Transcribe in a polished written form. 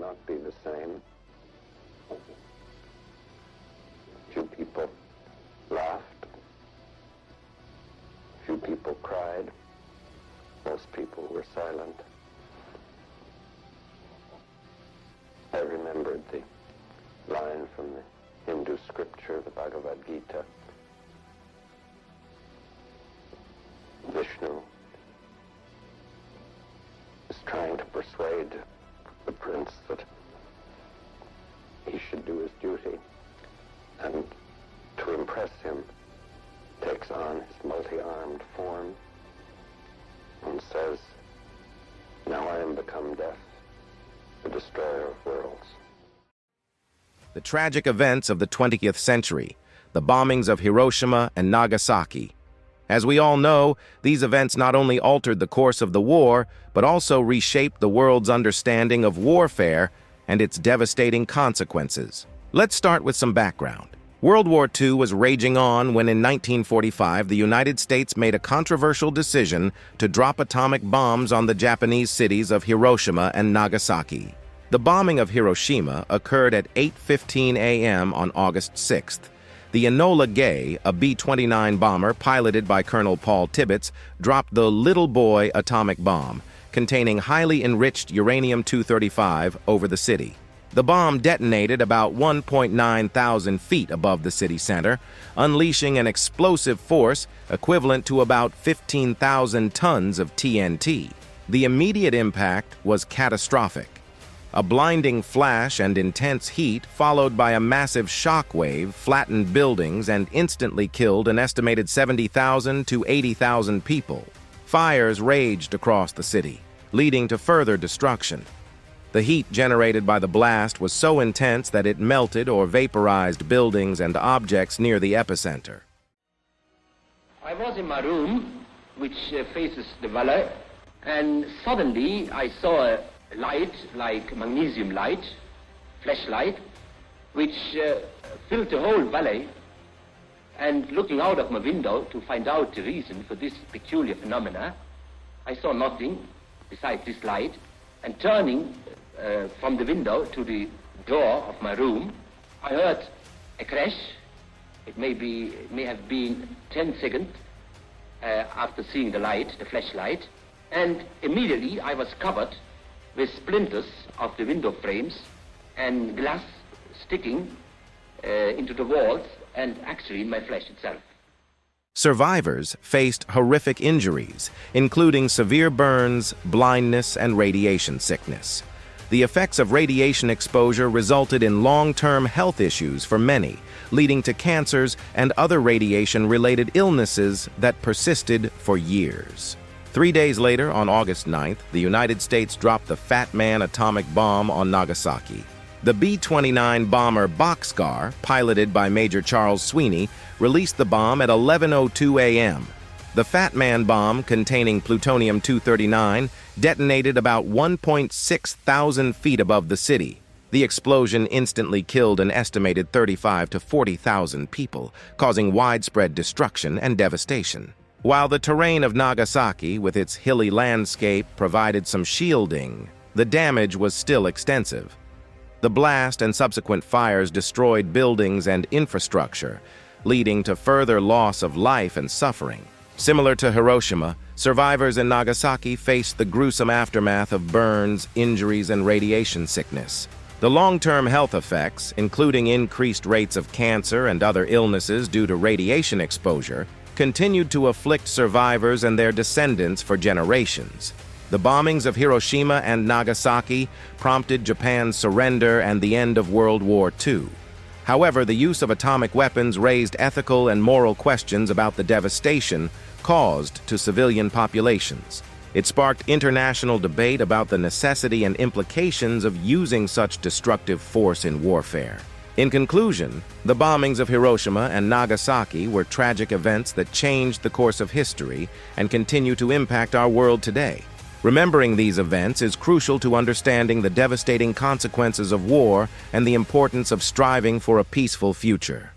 not be the same. Few people laughed. Few people cried. Most people were silent. I remembered the line from the Hindu scripture, the Bhagavad Gita. Vishnu is trying to persuade the prince that he should do his duty, and to impress him takes on his multi-armed form and says, "Now I am become death, the destroyer of worlds." The tragic events of the 20th century, the bombings of Hiroshima and Nagasaki. As we all know, these events not only altered the course of the war, but also reshaped the world's understanding of warfare and its devastating consequences. Let's start with some background. World War II was raging on when in 1945 the United States made a controversial decision to drop atomic bombs on the Japanese cities of Hiroshima and Nagasaki. The bombing of Hiroshima occurred at 8:15 a.m. on August 6th. The Enola Gay, a B-29 bomber piloted by Colonel Paul Tibbets, dropped the Little Boy atomic bomb, containing highly enriched uranium-235, over the city. The bomb detonated about 1.9 thousand feet above the city center, unleashing an explosive force equivalent to about 15,000 tons of TNT. The immediate impact was catastrophic. A blinding flash and intense heat, followed by a massive shock wave, flattened buildings and instantly killed an estimated 70,000 to 80,000 people. Fires raged across the city, leading to further destruction. The heat generated by the blast was so intense that it melted or vaporized buildings and objects near the epicenter. I was in my room, which faces the valley, and suddenly I saw a light, like magnesium light, flashlight, which filled the whole valley. And looking out of my window to find out the reason for this peculiar phenomena, I saw nothing besides this light. And turning from the window to the door of my room, I heard a crash. It may have been 10 seconds after seeing the light, the flashlight, and immediately I was covered with splinters of the window frames and glass sticking into the walls and actually in my flesh itself. Survivors faced horrific injuries, including severe burns, blindness, and radiation sickness. The effects of radiation exposure resulted in long-term health issues for many, leading to cancers and other radiation-related illnesses that persisted for years. 3 days later, on August 9th, the United States dropped the Fat Man atomic bomb on Nagasaki. The B-29 bomber Boxcar, piloted by Major Charles Sweeney, released the bomb at 11:02 a.m. The Fat Man bomb, containing plutonium-239, detonated about 1.6 thousand feet above the city. The explosion instantly killed an estimated 35,000 to 40,000 people, causing widespread destruction and devastation. While the terrain of Nagasaki, with its hilly landscape, provided some shielding, the damage was still extensive. The blast and subsequent fires destroyed buildings and infrastructure, leading to further loss of life and suffering. Similar to Hiroshima, survivors in Nagasaki faced the gruesome aftermath of burns, injuries, and radiation sickness. The long-term health effects, including increased rates of cancer and other illnesses due to radiation exposure, continued to afflict survivors and their descendants for generations. The bombings of Hiroshima and Nagasaki prompted Japan's surrender and the end of World War II. However, the use of atomic weapons raised ethical and moral questions about the devastation caused to civilian populations. It sparked international debate about the necessity and implications of using such destructive force in warfare. In conclusion, the bombings of Hiroshima and Nagasaki were tragic events that changed the course of history and continue to impact our world today. Remembering these events is crucial to understanding the devastating consequences of war and the importance of striving for a peaceful future.